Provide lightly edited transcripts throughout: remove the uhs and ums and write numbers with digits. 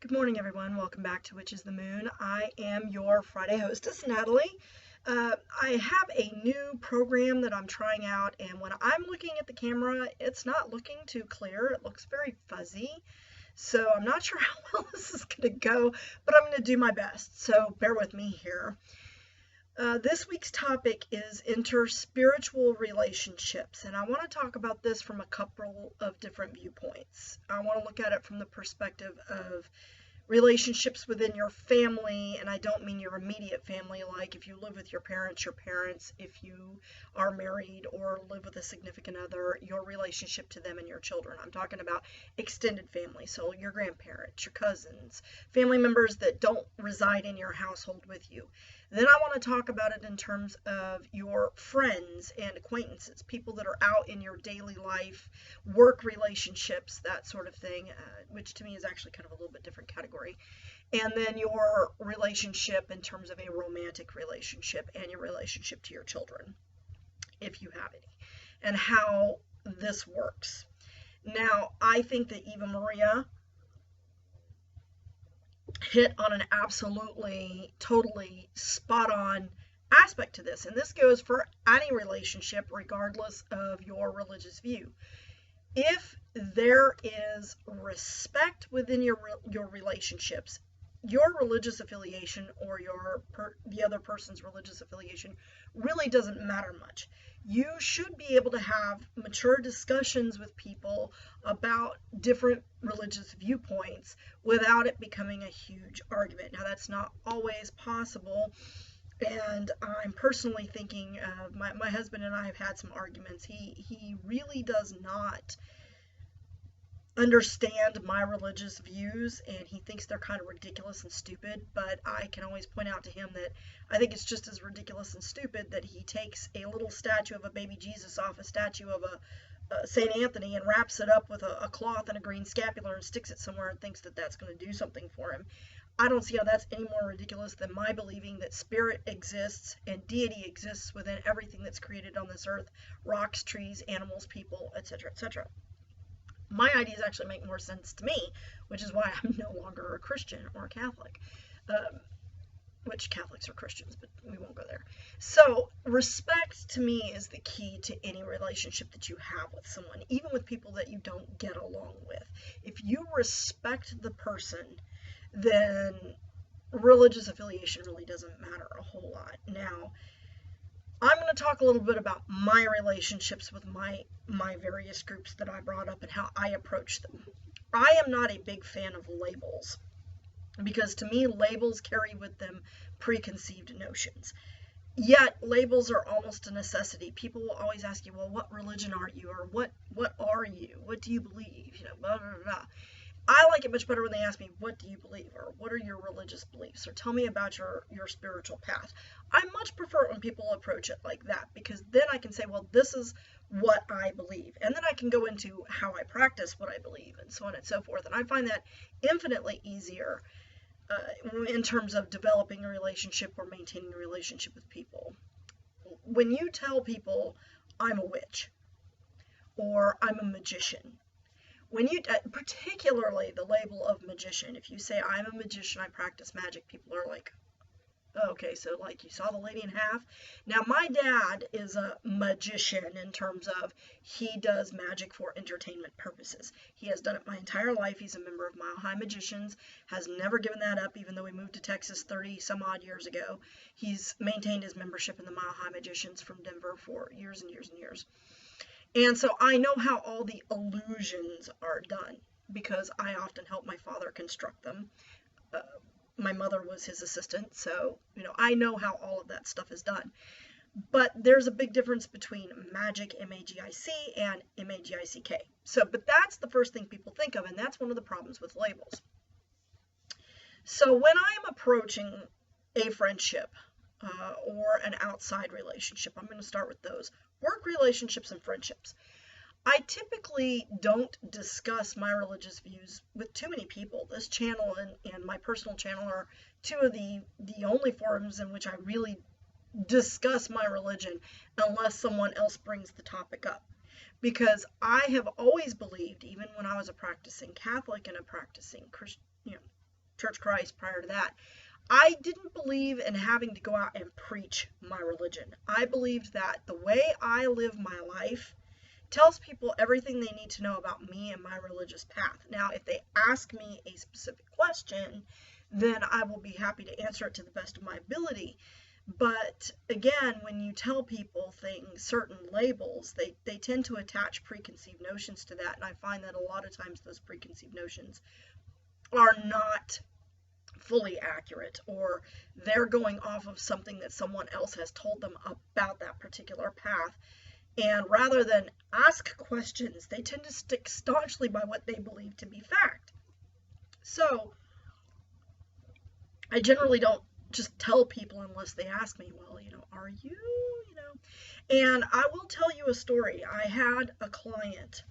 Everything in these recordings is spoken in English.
Good morning, everyone. Welcome back to Which is the Moon. I am your Friday hostess, Natalie. I have a new program that I'm trying out, and when I'm looking at the camera, it's not looking too clear. It looks very fuzzy. So I'm not sure how well this is going to go, but I'm going to do my best. So bear with me here. This week's topic is interspiritual relationships, and I want to talk about this from a couple of different viewpoints. I want to look at it from the perspective of relationships within your family, and I don't mean your immediate family, like if you live with your parents, if you are married or live with a significant other, your relationship to them and your children. I'm talking about extended family, so your grandparents, your cousins, family members that don't reside in your household with you. Then I want to talk about it in terms of your friends and acquaintances, people that are out in your daily life, work relationships, that sort of thing, which to me is actually kind of a little bit different category. And then your relationship in terms of a romantic relationship and your relationship to your children, if you have any, and how this works. Now, I think that Eva Maria hit on an absolutely, totally spot on aspect to this. And this goes for any relationship, regardless of your religious view. If there is respect within your relationships, your religious affiliation or the other person's religious affiliation really doesn't matter much. You should be able to have mature discussions with people about different religious viewpoints without it becoming a huge argument. Now, that's not always possible, and I'm personally thinking of my husband and I have had some arguments. He really does not understand my religious views, and he thinks they're kind of ridiculous and stupid, but I can always point out to him that I think it's just as ridiculous and stupid that he takes a little statue of a baby Jesus off a statue of a St. Anthony and wraps it up with a cloth and a green scapular and sticks it somewhere and thinks that that's going to do something for him. I don't see how that's any more ridiculous than my believing that spirit exists and deity exists within everything that's created on this earth: rocks, trees, animals, people, etc., etc. My ideas actually make more sense to me, which is why I'm no longer a Christian or a Catholic, which Catholics are Christians, but we won't go there. So respect to me is the key to any relationship that you have with someone, even with people that you don't get along with. If you respect the person, then religious affiliation really doesn't matter a whole lot. Now, I'm going to talk a little bit about my relationships with my various groups that I brought up and how I approach them. I am not a big fan of labels, because to me labels carry with them preconceived notions. Yet labels are almost a necessity. People will always ask you, well, what religion are you? Or what are you? What do you believe? You know, blah, blah, blah. I like it much better when they ask me, what do you believe? Or what are your religious beliefs? Or tell me about your spiritual path. I much prefer it when people approach it like that, because then I can say, well, this is what I believe. And then I can go into how I practice what I believe, and so on and so forth. And I find that infinitely easier in terms of developing a relationship or maintaining a relationship with people. When you tell people, I'm a witch, or I'm a magician, when you, particularly the label of magician, if you say, I'm a magician, I practice magic, people are like, okay, so like you saw the lady in half. Now, my dad is a magician in terms of he does magic for entertainment purposes. He has done it my entire life. He's a member of Mile High Magicians, has never given that up, even though we moved to Texas 30 some odd years ago. He's maintained his membership in the Mile High Magicians from Denver for years and years and years. And so I know how all the illusions are done, because I often help my father construct them. My mother was his assistant, so, you know, I know how all of that stuff is done. But there's a big difference between magic, M-A-G-I-C, and M-A-G-I-C-K. So, but that's the first thing people think of, and that's one of the problems with labels. So when I'm approaching a friendship or an outside relationship, I'm going to start with those. Work relationships and friendships. I typically don't discuss my religious views with too many people. This channel and my personal channel are two of the only forums in which I really discuss my religion unless someone else brings the topic up. Because I have always believed, even when I was a practicing Catholic and a practicing Christian, Church of Christ prior to that. I didn't believe in having to go out and preach my religion. I believed that the way I live my life tells people everything they need to know about me and my religious path. Now, if they ask me a specific question, then I will be happy to answer it to the best of my ability. But again, when you tell people things, certain labels, they tend to attach preconceived notions to that, and I find that a lot of times those preconceived notions are not fully accurate, or they're going off of something that someone else has told them about that particular path. And rather than ask questions, they tend to stick staunchly by what they believe to be fact. So I generally don't just tell people unless they ask me, well, are you, And I will tell you a story. I had a client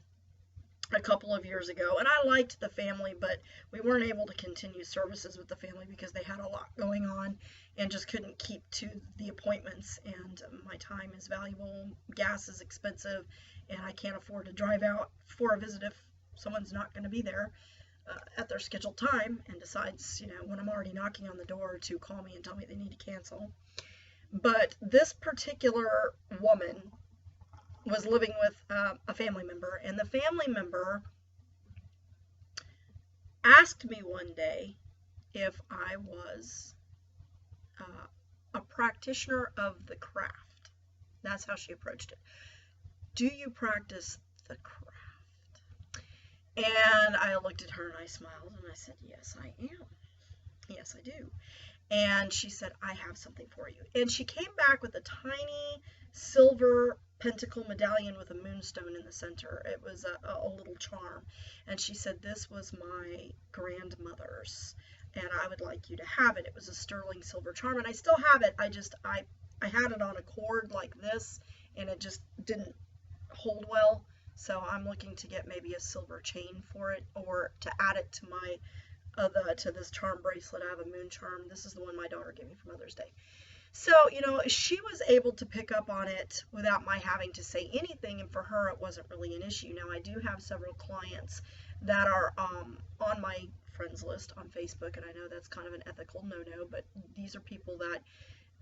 a couple of years ago, and I liked the family, but we weren't able to continue services with the family because they had a lot going on and just couldn't keep to the appointments, and my time is valuable, gas is expensive, and I can't afford to drive out for a visit if someone's not going to be there at their scheduled time and decides, when I'm already knocking on the door, to call me and tell me they need to cancel. But this particular woman was living with a family member, and the family member asked me one day if I was a practitioner of the craft. That's how she approached it. Do you practice the craft? And I looked at her and I smiled and I said, yes, I am. Yes, I do. And she said, I have something for you. And she came back with a tiny silver pentacle medallion with a moonstone in the center. It was a little charm. And she said, this was my grandmother's, and I would like you to have it. It was a sterling silver charm, and I still have it. I had it on a cord like this, and it just didn't hold well. So I'm looking to get maybe a silver chain for it, or to add it to my to this charm bracelet. I have a moon charm. This is the one my daughter gave me for Mother's Day. So, she was able to pick up on it without my having to say anything, and for her it wasn't really an issue. Now, I do have several clients that are on my friends list on Facebook, and I know that's kind of an ethical no-no, but these are people that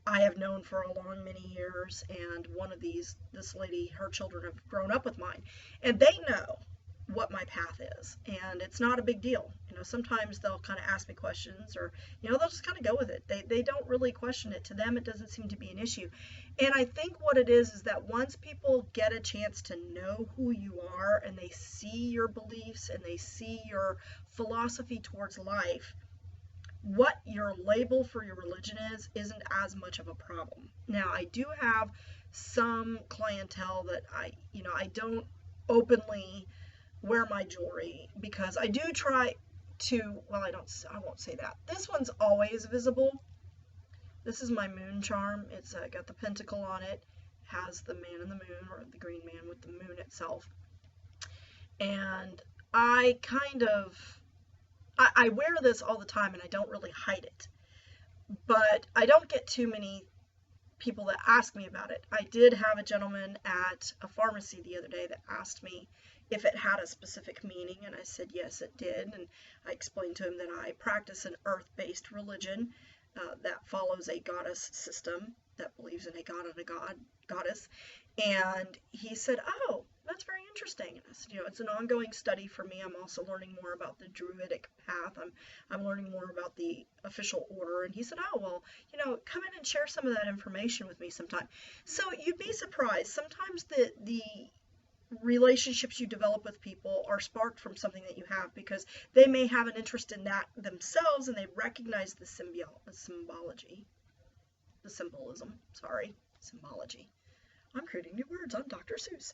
I have known for a long many years, and one of this lady, her children have grown up with mine, and they know what my path is, and it's not a big deal. Sometimes they'll kind of ask me questions, or they'll just kind of go with it. They don't really question it. To them, it doesn't seem to be an issue. And I think what it is that once people get a chance to know who you are, and they see your beliefs and they see your philosophy towards life, what your label for your religion isn't as much of a problem. Now, I do have some clientele that I don't openly wear my jewelry, because I do try to, well, I won't say that. This one's always visible. This is my moon charm. It's got the pentacle on it, has the man in the moon, or the green man with the moon itself. And I wear this all the time, and I don't really hide it. But I don't get too many people that ask me about it. I did have a gentleman at a pharmacy the other day that asked me if it had a specific meaning, and I said yes, it did. And I explained to him that I practice an earth-based religion that follows a goddess system, that believes in a god and a goddess. And he said, oh, that's very interesting. And I said, it's an ongoing study for me. I'm also learning more about the Druidic path. I'm learning more about the official order. And he said, oh, well, come in and share some of that information with me sometime. So you'd be surprised. Sometimes the relationships you develop with people are sparked from something that you have, because they may have an interest in that themselves, and they recognize the symbology. I'm creating new words. I'm Dr. Seuss.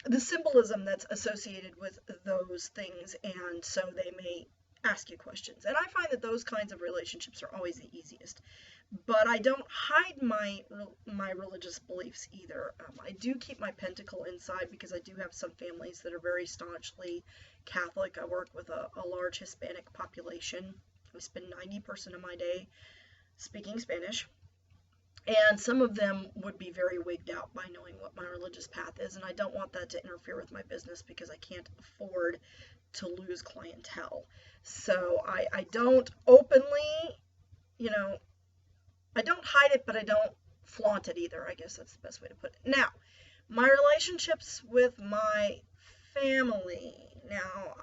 The symbolism that's associated with those things, and so they may ask you questions. And I find that those kinds of relationships are always the easiest. But I don't hide my religious beliefs either. I do keep my pentacle inside, because I do have some families that are very staunchly Catholic. I work with a large Hispanic population. I spend 90% of my day speaking Spanish. And some of them would be very wigged out by knowing what my religious path is, and I don't want that to interfere with my business because I can't afford to lose clientele. So I don't openly, you know, I don't hide it, but I don't flaunt it either. I guess that's the best way to put it. Now, my relationships with my family. Now,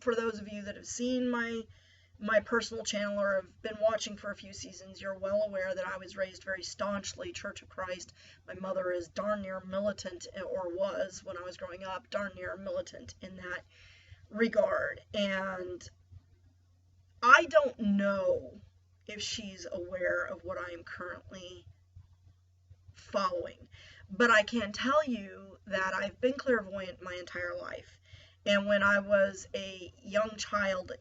for those of you that have seen my personal channel or have been watching for a few seasons, you're well aware that I was raised very staunchly Church of Christ. My mother is darn near militant, or was when I was growing up, darn near militant in that regard. And I don't know if she's aware of what I am currently following, but I can tell you that I've been clairvoyant my entire life. And when I was a young child,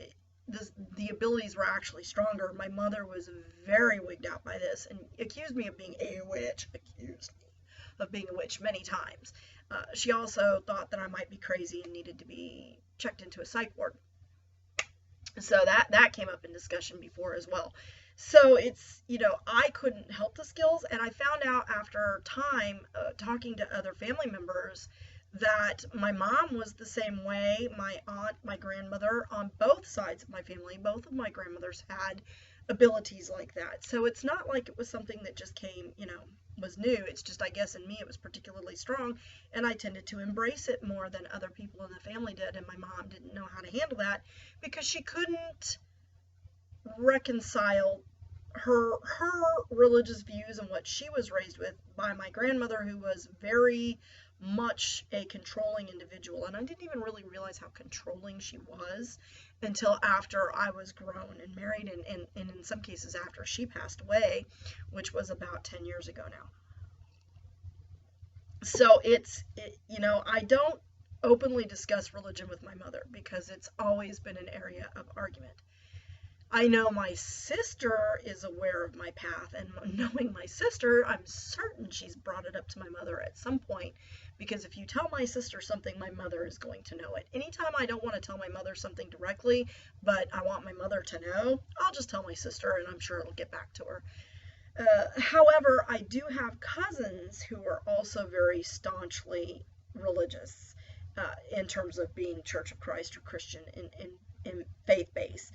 the abilities were actually stronger. My mother was very wigged out by this and accused me of being a witch, many times. She also thought that I might be crazy and needed to be checked into a psych ward. So that came up in discussion before as well. So it's, I couldn't help the skills, and I found out after time talking to other family members that my mom was the same way. My aunt, my grandmother, on both sides of my family, both of my grandmothers had abilities like that. So it's not like it was something that just came, was new. It's just, I guess in me it was particularly strong, and I tended to embrace it more than other people in the family did, and my mom didn't know how to handle that because she couldn't reconcile her religious views and what she was raised with by my grandmother, who was very much a controlling individual. And I didn't even really realize how controlling she was until after I was grown and married, and in some cases after she passed away, which was about 10 years ago now. So I don't openly discuss religion with my mother because it's always been an area of argument. I know my sister is aware of my path, and knowing my sister, I'm certain she's brought it up to my mother at some point, because if you tell my sister something, my mother is going to know it. Anytime I don't want to tell my mother something directly, but I want my mother to know, I'll just tell my sister, and I'm sure it'll get back to her. However, I do have cousins who are also very staunchly religious in terms of being Church of Christ or Christian in faith base.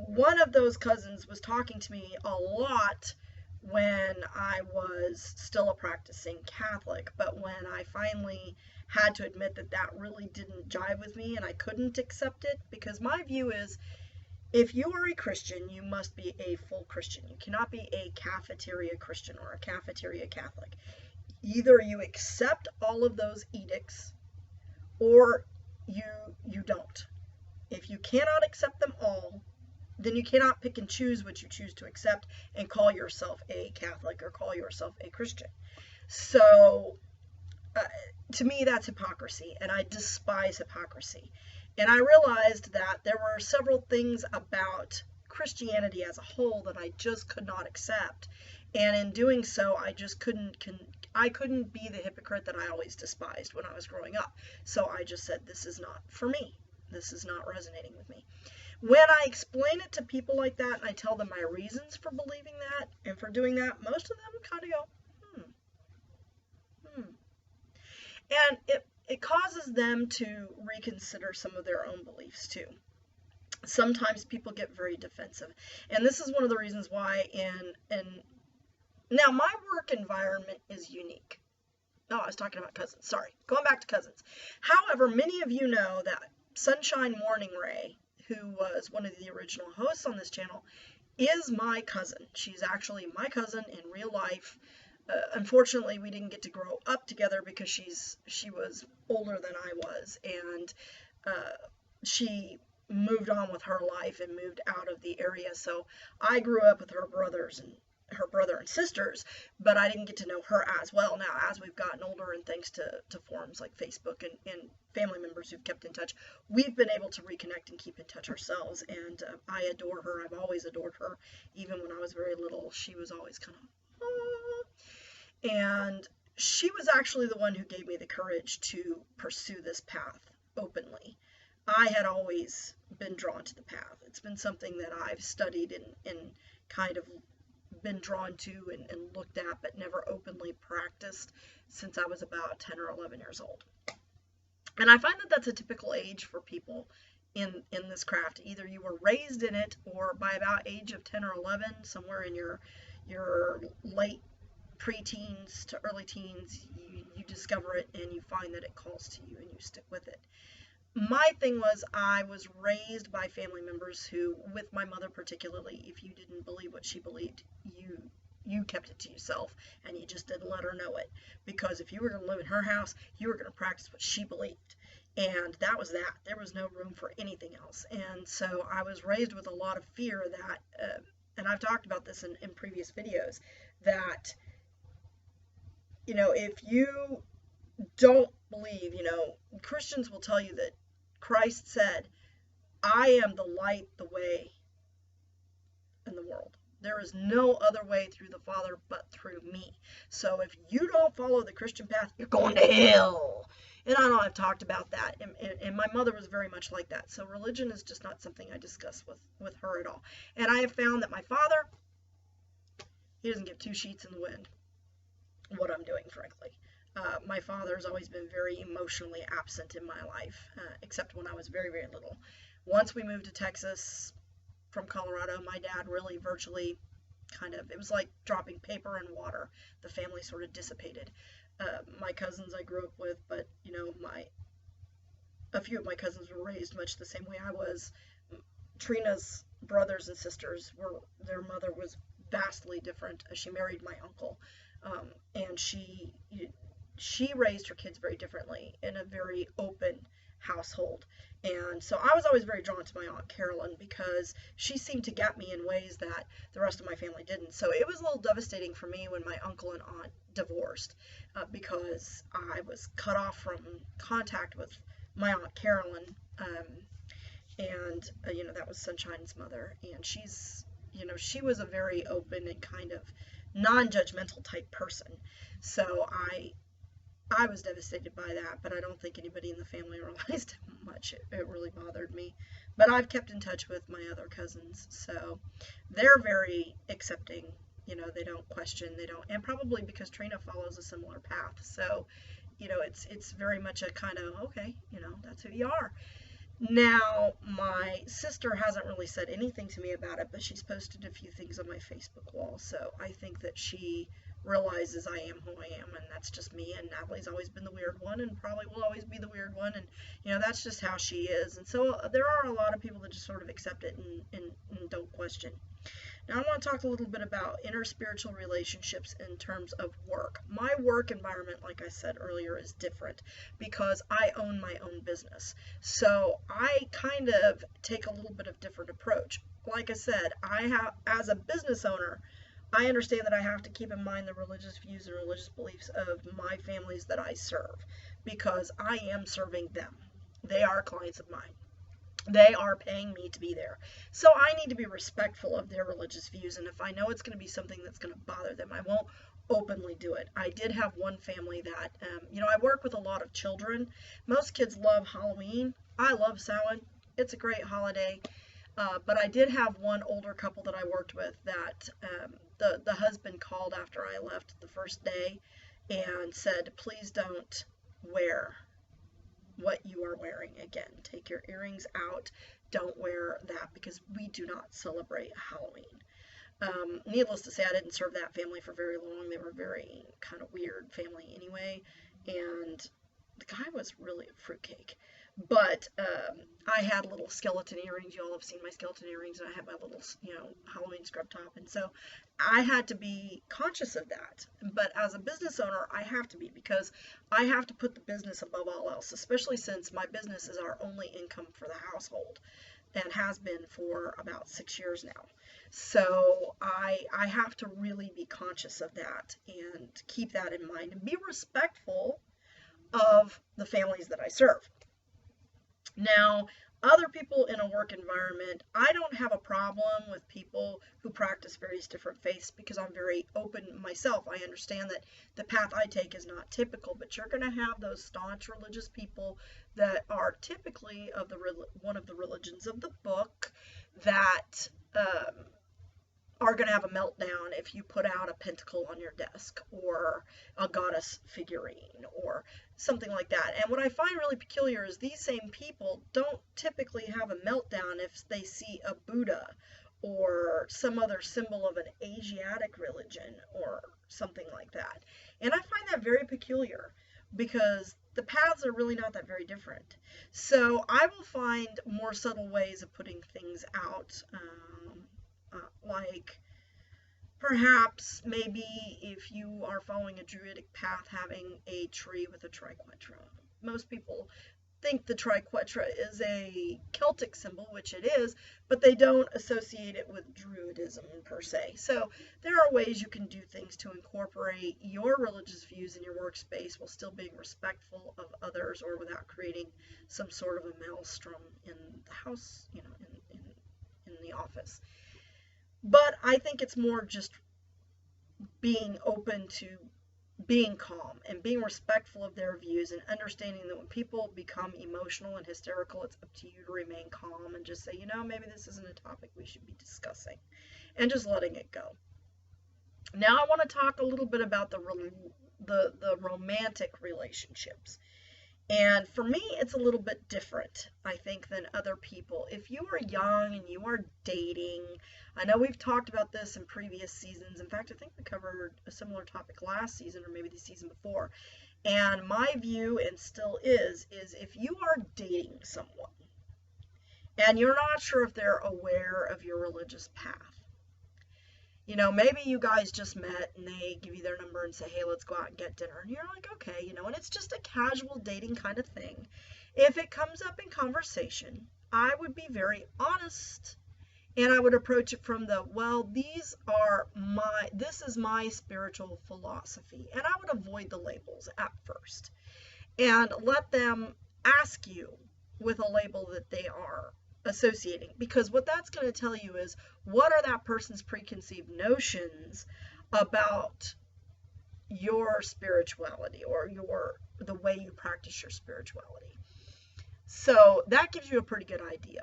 One of those cousins was talking to me a lot when I was still a practicing Catholic, but when I finally had to admit that really didn't jive with me and I couldn't accept it, because my view is, if you are a Christian, you must be a full Christian. You cannot be a cafeteria Christian or a cafeteria Catholic. Either you accept all of those edicts or you don't. If you cannot accept them all, then you cannot pick and choose what you choose to accept and call yourself a Catholic or call yourself a Christian. So to me, that's hypocrisy, and I despise hypocrisy. And I realized that there were several things about Christianity as a whole that I just could not accept. And in doing so, I just couldn't be the hypocrite that I always despised when I was growing up. So I just said, this is not for me. This is not resonating with me. When I explain it to people like that and I tell them my reasons for believing that and for doing that, most of them kind of go, And it causes them to reconsider some of their own beliefs too. Sometimes people get very defensive. And this is one of the reasons why now my work environment is unique. Oh, I was talking about cousins. Sorry. Going back to cousins. However, many of you know that Sunshine Morning Rae, who was one of the original hosts on this channel, is my cousin. She's actually my cousin in real life. Unfortunately, we didn't get to grow up together because she was older than I was, and she moved on with her life and moved out of the area. So I grew up with her brother and sisters, but I didn't get to know her as well. Now, as we've gotten older, and thanks to forums like Facebook and family members who've kept in touch, we've been able to reconnect and keep in touch ourselves, and I adore her. I've always adored her. Even when I was very little, she was always kind of, and she was actually the one who gave me the courage to pursue this path openly. I had always been drawn to the path. It's been something that I've studied and kind of been drawn to and looked at, but never openly practiced since I was about 10 or 11 years old. And I find that that's a typical age for people in this craft. Either you were raised in it, or by about age of 10 or 11, somewhere in your late preteens to early teens, you discover it and you find that it calls to you and you stick with it. My thing was, I was raised by family members who, with my mother particularly, if you didn't believe what she believed, you kept it to yourself, and you just didn't let her know it, because if you were going to live in her house, you were going to practice what she believed, and that was that. There was no room for anything else. And so I was raised with a lot of fear that, and I've talked about this in previous videos, that, you know, if you don't believe, you know, Christians will tell you that Christ said, I am the light, the way, and the world. There is no other way through the Father but through me. So if you don't follow the Christian path, you're going to hell. And I know I've talked about that, and my mother was very much like that. So religion is just not something I discuss with her at all. And I have found that my father, he doesn't give two sheets in the wind what I'm doing, frankly. My father's always been very emotionally absent in my life, except when I was very, very little. Once we moved to Texas from Colorado, my dad really virtually it was like dropping paper in water. The family sort of dissipated. My cousins I grew up with, but, you know, a few of my cousins were raised much the same way I was. Trina's brothers and sisters, their mother was vastly different. She married my uncle, and she raised her kids very differently in a very open household. And so I was always very drawn to my Aunt Carolyn, because she seemed to get me in ways that the rest of my family didn't. So it was a little devastating for me when my uncle and aunt divorced, because I was cut off from contact with my Aunt Carolyn, and you know, that was Sunshine's mother, and she's, you know, she was a very open and kind of non-judgmental type person. So I was devastated by that, but I don't think anybody in the family realized how much it really bothered me. But I've kept in touch with my other cousins, so they're very accepting. You know, they don't question, and probably because Trina follows a similar path. So, you know, it's very much a kind of, okay, you know, that's who you are. Now, my sister hasn't really said anything to me about it, but she's posted a few things on my Facebook wall, so I think that she realizes I am who I am, and that's just me, and Natalie's always been the weird one, and probably will always be the weird one, and, you know, that's just how she is. And so there are a lot of people that just sort of accept it and don't question. Now, I want to talk a little bit about interspiritual relationships in terms of work. My work environment, like I said earlier, is different because I own my own business. So I kind of take a little bit of different approach. Like I said, as a business owner, I understand that I have to keep in mind the religious views and religious beliefs of my families that I serve, because I am serving them. They are clients of mine. They are paying me to be there. So I need to be respectful of their religious views, and if I know it's going to be something that's going to bother them, I won't openly do it. I did have one family that, you know, I work with a lot of children. Most kids love Halloween. I love Samhain. It's a great holiday. But I did have one older couple that I worked with that the husband called after I left the first day and said, please don't wear what you are wearing again. Take your earrings out. Don't wear that, because we do not celebrate Halloween. Needless to say, I didn't serve that family for very long. They were a very kind of weird family anyway, and the guy was really a fruitcake. But I had little skeleton earrings. You all have seen my skeleton earrings, and I had my little, you know, Halloween scrub top. And so I had to be conscious of that. But as a business owner, I have to be, because I have to put the business above all else, especially since my business is our only income for the household and has been for about 6 years now. So I have to really be conscious of that and keep that in mind and be respectful of the families that I serve. Now, other people in a work environment, I don't have a problem with people who practice various different faiths, because I'm very open myself. I understand that the path I take is not typical, but you're going to have those staunch religious people that are typically of one of the religions of the book that are going to have a meltdown if you put out a pentacle on your desk or a goddess figurine or something like that. And what I find really peculiar is these same people don't typically have a meltdown if they see a Buddha or some other symbol of an Asiatic religion or something like that. And I find that very peculiar because the paths are really not that very different. So I will find more subtle ways of putting things out, like perhaps maybe if you are following a druidic path, having a tree with a triquetra. Most people think the triquetra is a Celtic symbol, which it is, but they don't associate it with Druidism per se. So there are ways you can do things to incorporate your religious views in your workspace while still being respectful of others or without creating some sort of a maelstrom in the house, you know, in the office. But I think it's more just being open to being calm and being respectful of their views and understanding that when people become emotional and hysterical, it's up to you to remain calm and just say, you know, maybe this isn't a topic we should be discussing, and just letting it go. Now I want to talk a little bit about the romantic relationships. And for me, it's a little bit different, I think, than other people. If you are young and you are dating, I know we've talked about this in previous seasons. In fact, I think we covered a similar topic last season or maybe the season before. And my view, and still is if you are dating someone and you're not sure if they're aware of your religious path, you know, maybe you guys just met and they give you their number and say, hey, let's go out and get dinner. And you're like, okay, you know, and it's just a casual dating kind of thing. If it comes up in conversation, I would be very honest and I would approach it from the, well, this is my spiritual philosophy. And I would avoid the labels at first and let them ask you with a label that they are associating, because what that's going to tell you is what are that person's preconceived notions about your spirituality or the way you practice your spirituality. So that gives you a pretty good idea.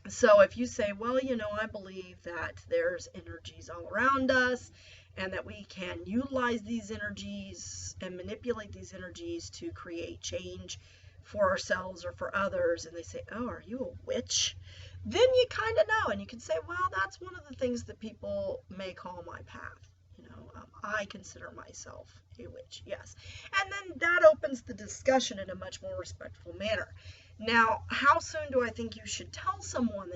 So if you say, well, you know, I believe that there's energies all around us and that we can utilize these energies and manipulate these energies to create change for ourselves or for others, and they say, oh, are you a witch? Then you kind of know, and you can say, well, that's one of the things that people may call my path. You know, I consider myself a witch, yes. And then that opens the discussion in a much more respectful manner. Now, how soon do I think you should tell someone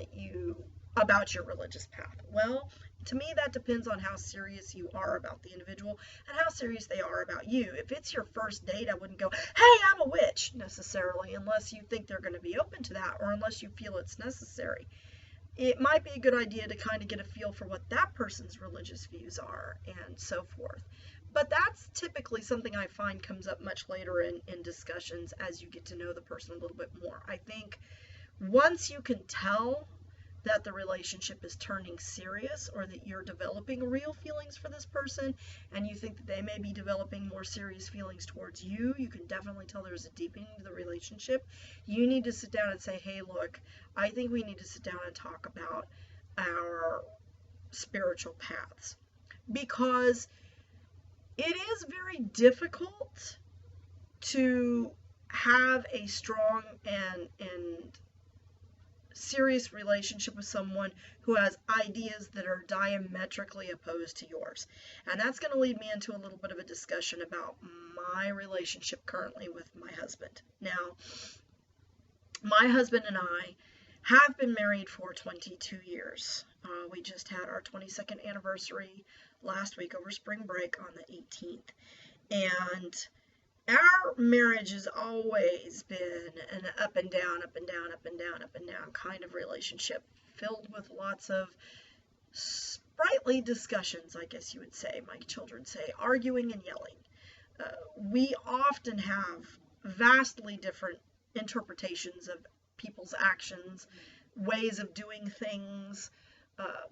about your religious path? Well, to me, that depends on how serious you are about the individual and how serious they are about you. If it's your first date, I wouldn't go, hey, I'm a witch, necessarily, unless you think they're going to be open to that or unless you feel it's necessary. It might be a good idea to kind of get a feel for what that person's religious views are and so forth. But that's typically something I find comes up much later in discussions as you get to know the person a little bit more. I think once you can tell that the relationship is turning serious or that you're developing real feelings for this person and you think that they may be developing more serious feelings towards you, you can definitely tell there's a deepening of the relationship. You need to sit down and say, hey, look, I think we need to sit down and talk about our spiritual paths, because it is very difficult to have a strong and serious relationship with someone who has ideas that are diametrically opposed to yours. And that's going to lead me into a little bit of a discussion about my relationship currently with my husband. Now, my husband and I have been married for 22 years. We just had our 22nd anniversary last week over spring break on the 18th. And our marriage has always been an up and down, up and down, up and down, up and down kind of relationship, filled with lots of sprightly discussions, I guess you would say. My children say, arguing and yelling. We often have vastly different interpretations of people's actions, ways of doing things.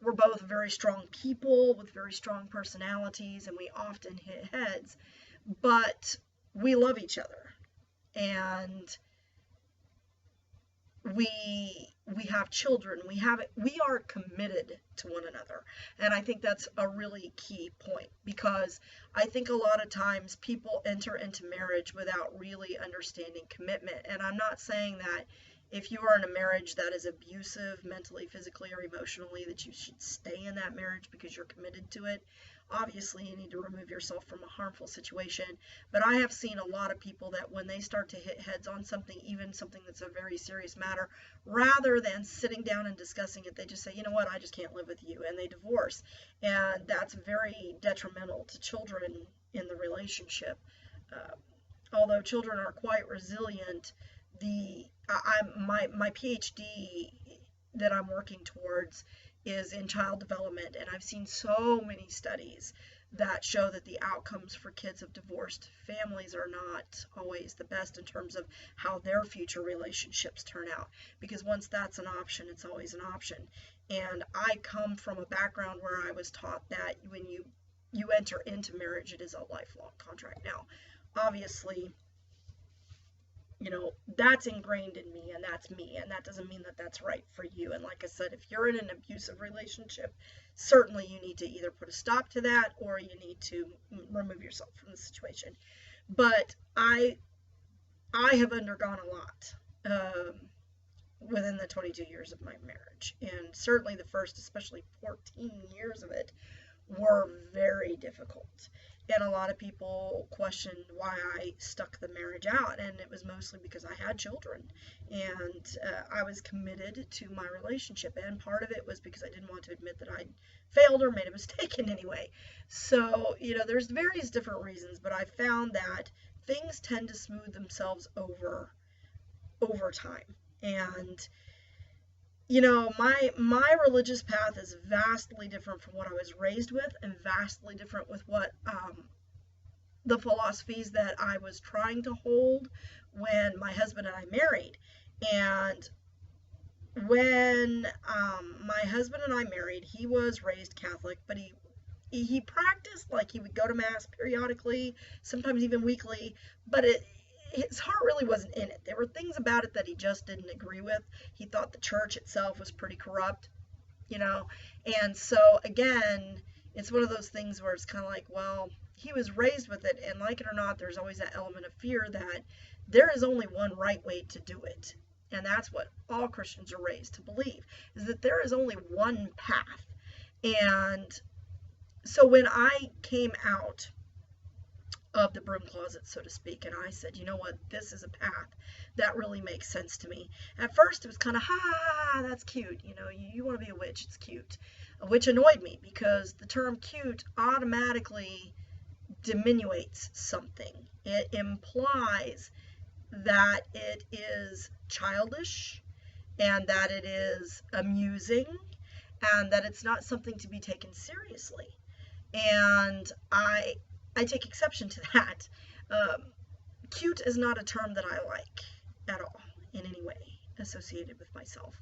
We're both very strong people with very strong personalities, and we often hit heads. But we love each other, and we have children, we are committed to one another. And I think that's a really key point, because I think a lot of times people enter into marriage without really understanding commitment. And I'm not saying that if you are in a marriage that is abusive mentally, physically, or emotionally, that you should stay in that marriage because you're committed to it. Obviously, you need to remove yourself from a harmful situation. But I have seen a lot of people that when they start to hit heads on something, even something that's a very serious matter, rather than sitting down and discussing it, they just say, you know what, I just can't live with you, and they divorce. And that's very detrimental to children in the relationship. Although children are quite resilient, my PhD that I'm working towards is in child development, and I've seen so many studies that show that the outcomes for kids of divorced families are not always the best in terms of how their future relationships turn out, because once that's an option, it's always an option. And I come from a background where I was taught that when you enter into marriage, it is a lifelong contract. Now, obviously, you know, that's ingrained in me, and that's me, and that doesn't mean that that's right for you. And like I said, if you're in an abusive relationship, certainly you need to either put a stop to that, or you need to remove yourself from the situation. But I have undergone a lot within the 22 years of my marriage, and certainly the first, especially 14 years of it, were very difficult. And a lot of people questioned why I stuck the marriage out, and it was mostly because I had children, and I was committed to my relationship, and part of it was because I didn't want to admit that I'd failed or made a mistake in any way. So, you know, there's various different reasons, but I found that things tend to smooth themselves over time. And you know, my religious path is vastly different from what I was raised with, and vastly different with what the philosophies that I was trying to hold when my husband and I married. And when my husband and I married, he was raised Catholic, but he practiced, like, he would go to mass periodically, sometimes even weekly, but his heart really wasn't in it. There were things about it that he just didn't agree with. He thought the church itself was pretty corrupt, you know. And so, again, it's one of those things where it's kind of like, well, he was raised with it, and like it or not, there's always that element of fear that there is only one right way to do it. And that's what all Christians are raised to believe, is that there is only one path. And so when I came out of the broom closet, so to speak, and I said, you know what, this is a path that really makes sense to me. At first it was kind of, that's cute, you know, you want to be a witch, it's cute, which annoyed me because the term cute automatically diminuates something. It implies that it is childish, and that it is amusing, and that it's not something to be taken seriously. And I take exception to that. Cute is not a term that I like at all in any way associated with myself.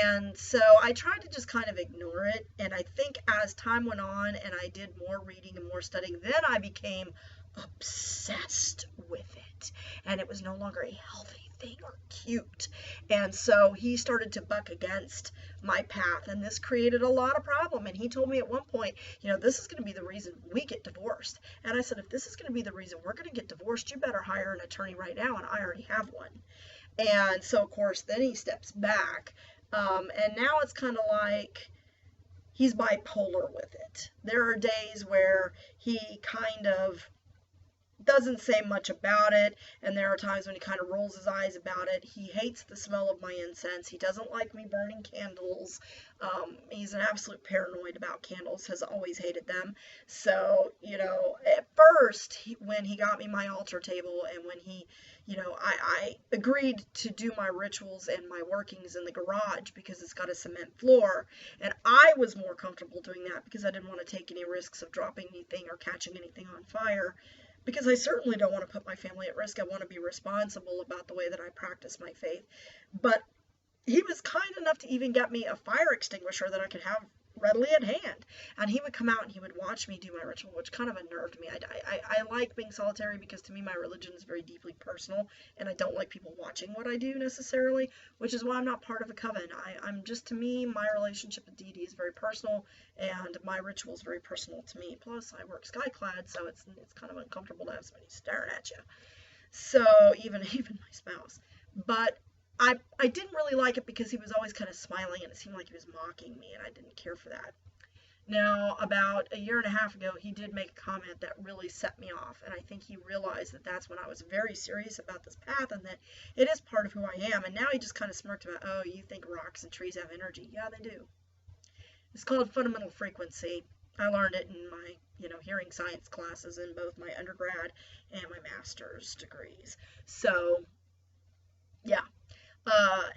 And so I tried to just kind of ignore it. And I think as time went on and I did more reading and more studying, then I became obsessed with it. And it was no longer a healthy thing or cute. And so he started to buck against my path, and this created a lot of problem. And he told me at one point, you know, this is going to be the reason we get divorced. And I said, if this is going to be the reason we're going to get divorced, you better hire an attorney right now, and I already have one. And so, of course, then he steps back, and now it's kind of like he's bipolar with it. There are days where he kind of doesn't say much about it, and there are times when he kind of rolls his eyes about it. He hates the smell of my incense. He doesn't like me burning candles. He's an absolute paranoid about candles, has always hated them. So, you know, at first, when he got me my altar table, and when he, you know, I agreed to do my rituals and my workings in the garage because it's got a cement floor, and I was more comfortable doing that because I didn't want to take any risks of dropping anything or catching anything on fire. Because I certainly don't want to put my family at risk. I want to be responsible about the way that I practice my faith. But he was kind enough to even get me a fire extinguisher that I could have readily at hand. And he would come out and he would watch me do my ritual, which kind of unnerved me. I like being solitary because to me my religion is very deeply personal, and I don't like people watching what I do necessarily, which is why I'm not part of a coven. I'm just, to me, my relationship with deity is very personal, and my ritual is very personal to me. Plus, I work skyclad, so it's kind of uncomfortable to have somebody staring at you. So even my spouse. But I didn't really like it because he was always kind of smiling and it seemed like he was mocking me, and I didn't care for that. Now, about a year and a half ago, he did make a comment that really set me off, and I think he realized that that's when I was very serious about this path and that it is part of who I am. And now he just kind of smirked about, oh, you think rocks and trees have energy? Yeah, they do. It's called fundamental frequency. I learned it in my, hearing science classes in both my undergrad and my master's degrees. So, yeah.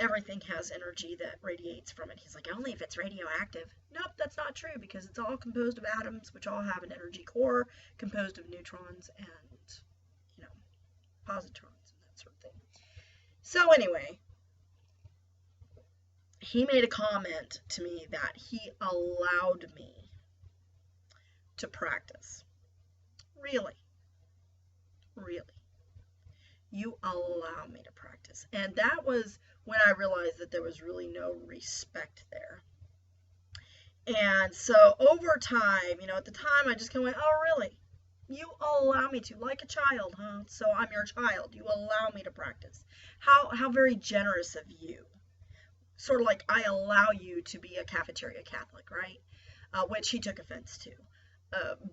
Everything has energy that radiates from it. He's like, only if it's radioactive. Nope, that's not true, because it's all composed of atoms, which all have an energy core composed of neutrons and, positrons and that sort of thing. So anyway, he made a comment to me that he allowed me to practice. Really? Really? You allow me to practice. And that was when I realized that there was really no respect there. And so over time, at the time I just kind of went, oh, really? You allow me to, like a child, huh? So I'm your child. You allow me to practice. How very generous of you. Sort of like I allow you to be a cafeteria Catholic, right? Which he took offense to.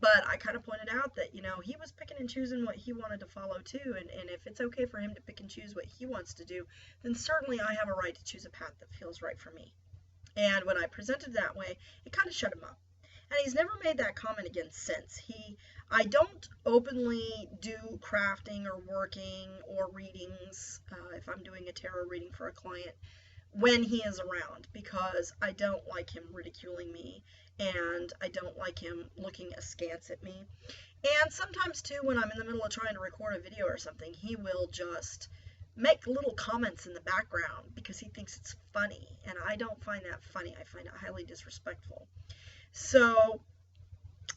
But I kind of pointed out that, he was picking and choosing what he wanted to follow too, and if it's okay for him to pick and choose what he wants to do, then certainly I have a right to choose a path that feels right for me. And when I presented that way, it kind of shut him up. And he's never made that comment again since. I don't openly do crafting or working or readings if I'm doing a tarot reading for a client when he is around, because I don't like him ridiculing me, and I don't like him looking askance at me. And sometimes too, when I'm in the middle of trying to record a video or something, he will just make little comments in the background because he thinks it's funny, and I don't find that funny. I find it highly disrespectful. So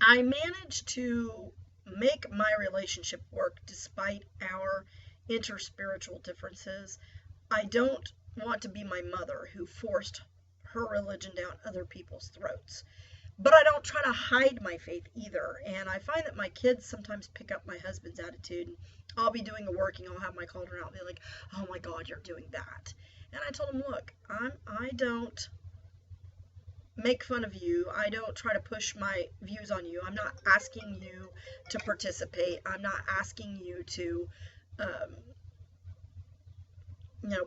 I managed to make my relationship work despite our interspiritual differences. I don't want to be my mother who forced her religion down other people's throats. But I don't try to hide my faith either. And I find that my kids sometimes pick up my husband's attitude. I'll be doing a working, I'll have my cauldron out, and they're like, oh my God, you're doing that. And I told him, look, I don't make fun of you. I don't try to push my views on you. I'm not asking you to participate. I'm not asking you to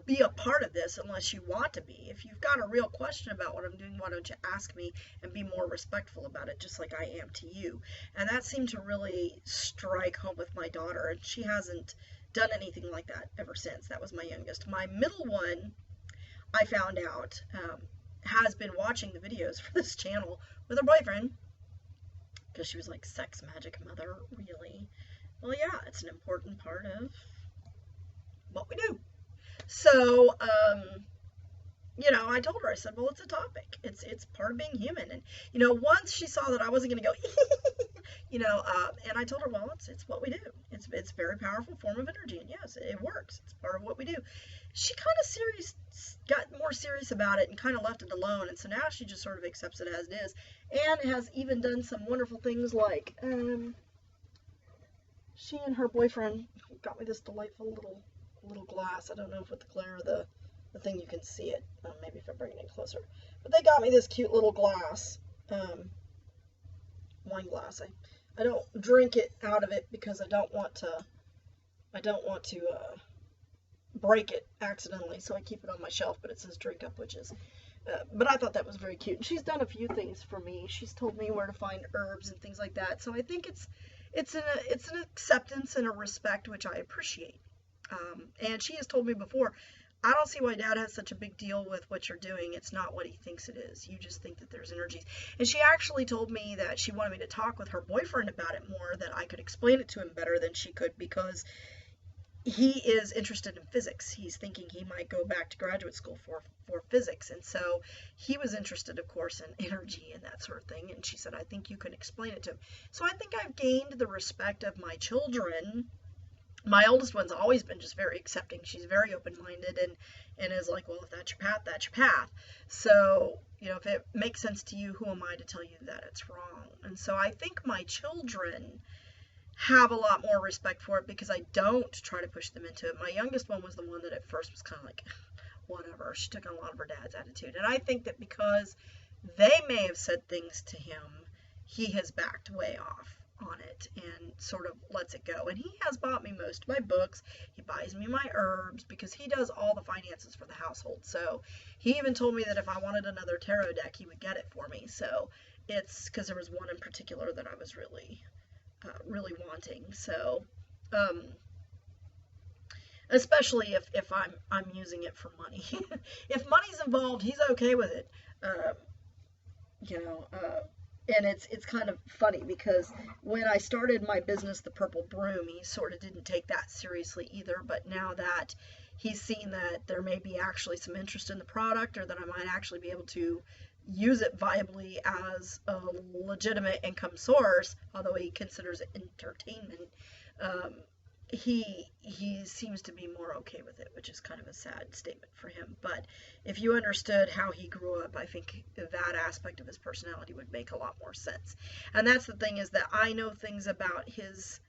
be a part of this unless you want to be. If you've got a real question about what I'm doing, why don't you ask me and be more respectful about it, just like I am to you. And that seemed to really strike home with my daughter, and she hasn't done anything like that ever since. That was my youngest. My middle one, I found out, has been watching the videos for this channel with her boyfriend, because she was like, sex magic mother, really? Well, yeah, it's an important part of what we do. So, I told her, I said, well, it's a topic. It's part of being human. And, once she saw that I wasn't going to go, and I told her, well, it's what we do. It's a very powerful form of energy. And yes, it works. It's part of what we do. She kind of got more serious about it and kind of left it alone. And so now she just sort of accepts it as it is, and has even done some wonderful things like, she and her boyfriend got me this delightful little glass. I don't know if with the glare of the thing you can see it. Maybe if I bring it in closer. But they got me this cute little glass, wine glass. I don't drink it out of it because I don't want to break it accidentally, so I keep it on my shelf, but it says drink up witches. But I thought that was very cute. And she's done a few things for me. She's told me where to find herbs and things like that. So I think it's an acceptance and a respect which I appreciate. And she has told me before, I don't see why Dad has such a big deal with what you're doing. It's not what he thinks it is. You just think that there's energies. And she actually told me that she wanted me to talk with her boyfriend about it more, that I could explain it to him better than she could, because he is interested in physics. He's thinking he might go back to graduate school for physics. And so he was interested, of course, in energy and that sort of thing. And she said, I think you can explain it to him. So I think I've gained the respect of my children. My oldest one's always been just very accepting. She's very open-minded and is like, well, if that's your path, that's your path. So, you know, if it makes sense to you, who am I to tell you that it's wrong? And so I think my children have a lot more respect for it because I don't try to push them into it. My youngest one was the one that at first was kind of like, whatever. She took on a lot of her dad's attitude. And I think that because they may have said things to him, he has backed way off on it and sort of lets it go. And he has bought me most of my books. He buys me my herbs because he does all the finances for the household. So he even told me that if I wanted another tarot deck, he would get it for me. So it's because there was one in particular that I was really wanting. So especially if I'm using it for money. If money's involved, he's okay with it. You know, and it's kind of funny because when I started my business, The Purple Broom, he sort of didn't take that seriously either. But now that he's seen that there may be actually some interest in the product, or that I might actually be able to use it viably as a legitimate income source, although he considers it entertainment, he seems to be more okay with it, which is kind of a sad statement for him. But if you understood how he grew up, I think that aspect of his personality would make a lot more sense. And that's the thing, is that I know things about his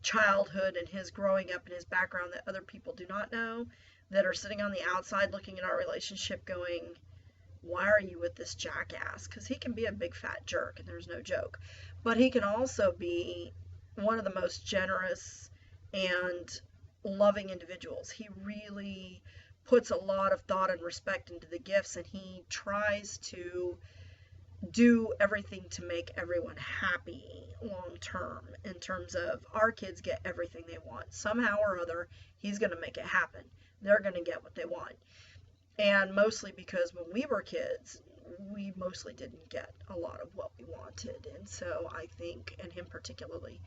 childhood and his growing up and his background that other people do not know, that are sitting on the outside looking at our relationship going, why are you with this jackass? Because he can be a big fat jerk, and there's no joke. But he can also be one of the most generous and loving individuals. He really puts a lot of thought and respect into the gifts, and he tries to do everything to make everyone happy long term, in terms of our kids get everything they want. Somehow or other, he's going to make it happen. They're going to get what they want. And mostly because when we were kids, we mostly didn't get a lot of what we wanted. And so I think, and him particularly,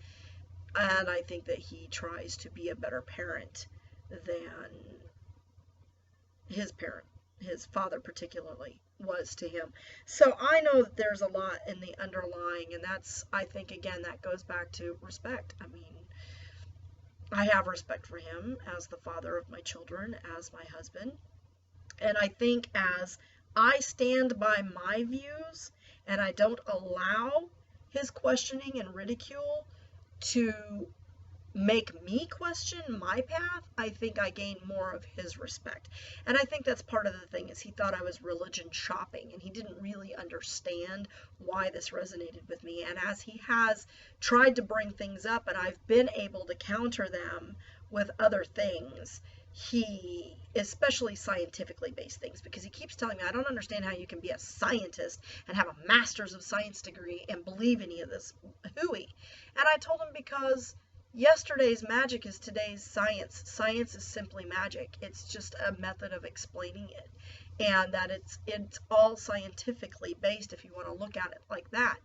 and I think that he tries to be a better parent than his parent, his father particularly, was to him. So I know that there's a lot in the underlying, and that's, I think, again, that goes back to respect. I mean, I have respect for him as the father of my children, as my husband. And I think as I stand by my views and I don't allow his questioning and ridicule to make me question my path, I think I gain more of his respect. And I think that's part of the thing, is he thought I was religion shopping, and he didn't really understand why this resonated with me. And as he has tried to bring things up and I've been able to counter them with other things, he, especially scientifically based things, because he keeps telling me, I don't understand how you can be a scientist and have a master's of science degree and believe any of this hooey. And I told him, because yesterday's magic is today's science. Science is simply magic. It's just a method of explaining it, and that it's all scientifically based, if you want to look at it like that.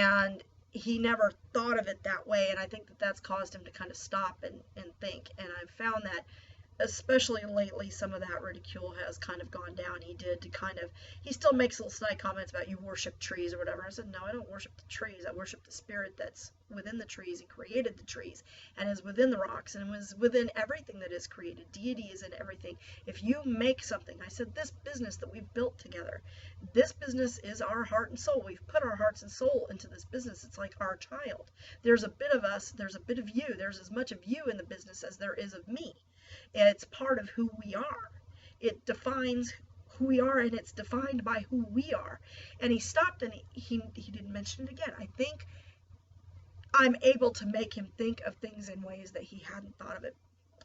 And he never thought of it that way, and I think that that's caused him to kind of stop and think. And I've found that especially lately, some of that ridicule has kind of gone down. He still makes little snide comments about, you worship trees or whatever. I said, no, I don't worship the trees. I worship the spirit that's within the trees and created the trees and is within the rocks and was within everything that is created. Deity is in everything. If you make something, I said, this business that we've built together, this business is our heart and soul. We've put our hearts and soul into this business. It's like our child. There's a bit of us, there's a bit of you. There's as much of you in the business as there is of me. And it's part of who we are. It defines who we are, and it's defined by who we are. And he stopped, and he didn't mention it again. I think I'm able to make him think of things in ways that he hadn't thought of it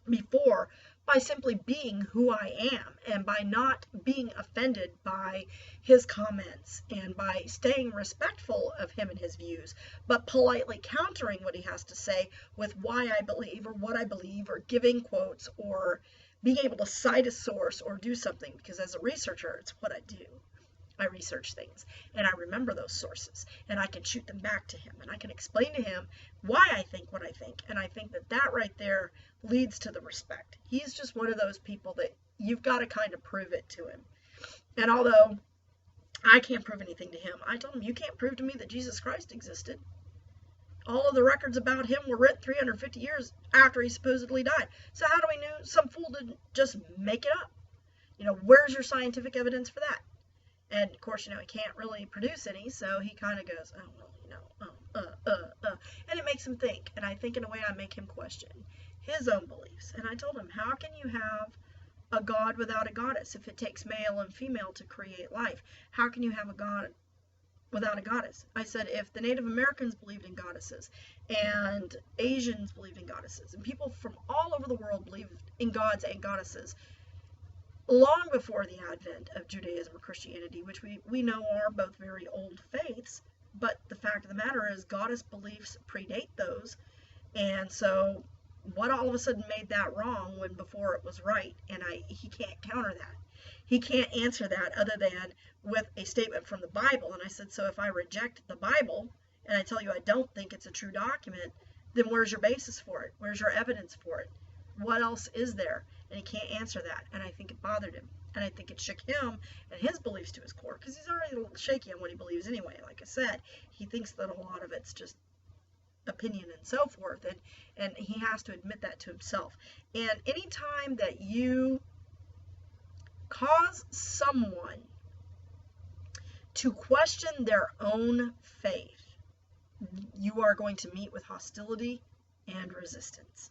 before, by simply being who I am, and by not being offended by his comments, and by staying respectful of him and his views, but politely countering what he has to say with why I believe, or what I believe, or giving quotes, or being able to cite a source or do something, because as a researcher, it's what I do. I research things, and I remember those sources, and I can shoot them back to him, and I can explain to him why I think what I think, and I think that that right there leads to the respect. He's just one of those people that you've got to kind of prove it to him. And although I can't prove anything to him, I told him, you can't prove to me that Jesus Christ existed. All of the records about him were written 350 years after he supposedly died. So how do we know some fool didn't just make it up? Where's your scientific evidence for that? And of course, he can't really produce any, so he kind of goes, oh, well, and it makes him think. And I think in a way I make him question his own beliefs. And I told him, how can you have a god without a goddess if it takes male and female to create life? How can you have a god without a goddess? I said, if the Native Americans believed in goddesses, and Asians believed in goddesses, and people from all over the world believed in gods and goddesses, long before the advent of Judaism or Christianity, which we know are both very old faiths, but the fact of the matter is goddess beliefs predate those, and so what all of a sudden made that wrong when before it was right? And he can't counter that. He can't answer that other than with a statement from the Bible. And I said, so if I reject the Bible and I tell you I don't think it's a true document, then where's your basis for it? Where's your evidence for it? What else is there? And he can't answer that. And I think it bothered him. And I think it shook him and his beliefs to his core, because he's already a little shaky on what he believes anyway. Like I said, he thinks that a lot of it's just opinion and so forth. And he has to admit that to himself. And anytime that you cause someone to question their own faith, you are going to meet with hostility and resistance.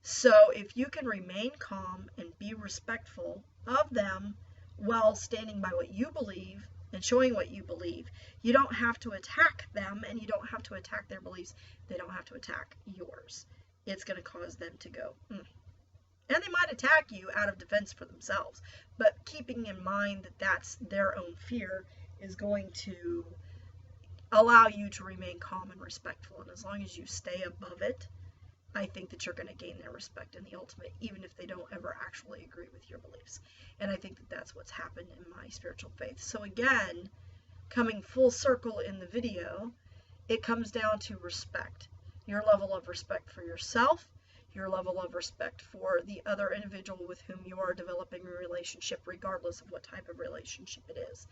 So if you can remain calm and be respectful of them while standing by what you believe and showing what you believe, you don't have to attack them, and you don't have to attack their beliefs. They don't have to attack yours. It's going to cause them to go, And they might attack you out of defense for themselves, but keeping in mind that that's their own fear is going to allow you to remain calm and respectful. And as long as you stay above it, I think that you're going to gain their respect in the ultimate, even if they don't ever actually agree with your beliefs. And I think that that's what's happened in my spiritual faith. So again, coming full circle in the video, it comes down to respect. Your level of respect for yourself, your level of respect for the other individual with whom you are developing a relationship, regardless of what type of relationship it is.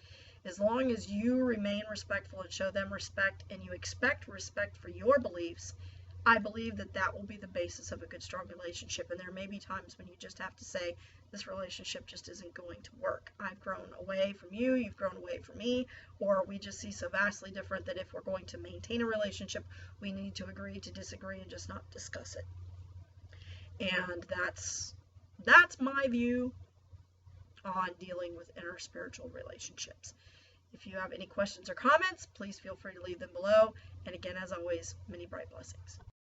As long as you remain respectful and show them respect, and you expect respect for your beliefs, I believe that that will be the basis of a good, strong relationship. And there may be times when you just have to say, this relationship just isn't going to work. I've grown away from you, you've grown away from me, or we just see so vastly different that if we're going to maintain a relationship, we need to agree to disagree and just not discuss it. And that's my view on dealing with interspiritual relationships. If you have any questions or comments, please feel free to leave them below. And again, as always, many bright blessings.